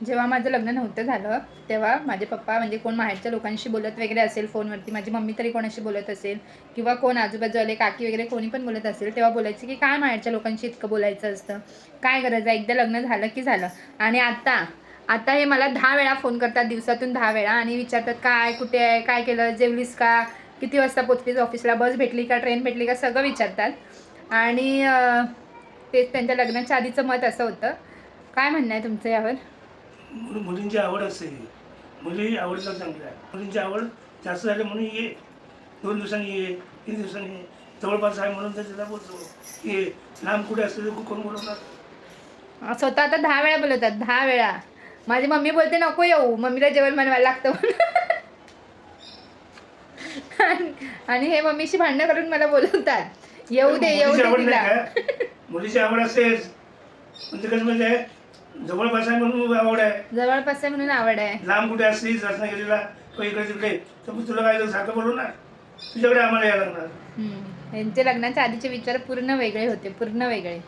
जेव्हा माझं लग्न नव्हतं झालं तेव्हा माझे पप्पा म्हणजे कोण माहेरच्या लोकांशी बोलत वगैरे असेल फोनवरती, माझी मम्मी तरी कोणाशी बोलत असेल किंवा कोण आजूबाजूवाले काकी वगैरे कोणी पण बोलत असेल, तेव्हा बोलायचे की काय माहेरच्या लोकांशी इतकं बोलायचं असतं, काय गरज आहे, एकदा लग्न झालं की झालं. आणि आता हे मला 10 वेळा फोन करतात, दिवसातून 10 वेळा, आणि विचारतात काय, कुठे आहे, काय केलं, जेवलीस का, किती वाजता पोचलीस ऑफिसला, बस भेटली का, ट्रेन भेटली का, सगळं विचारतात. आणि तेच त्यांच्या लग्नाच्या आधीचं मत असं होतं. काय म्हणणं आहे तुमचं यावर? मुलींची आवड असते, मुली आवडीला चांगली आहे. मुलींची आवड जास्त झाली म्हणून ये, 2 दिवसांनी ये, 3 दिवसांनी ये, जवळपास आहे म्हणून तर तिला बोलतो ये. लांब कुठे असते कोण बोलवणार? स्वतः आता 10 वेळा बोलवतात, 10 वेळा. माझी मम्मी बोलते नको येऊ, मम्मीला जेवण बनवायला लागतं आणि हे मम्मीशी भांडणं करून मला बोलवतात, येऊ दे तिला. मुलीची आवड असेल म्हणजे कसं म्हणजे जवळपास आहे म्हणून आवड आहे, जवळपास आहे म्हणून आवड आहे. लांब कुठे असलीस रत्नागिरीला किंवा इकडे तिकडे तर मग तुला काय सारखं बोलू ना, तुझ्याकडे आम्हाला यायला लागणार. यांचे लग्नाच्या आधीचे विचार पूर्ण वेगळे होते, पूर्ण वेगळे.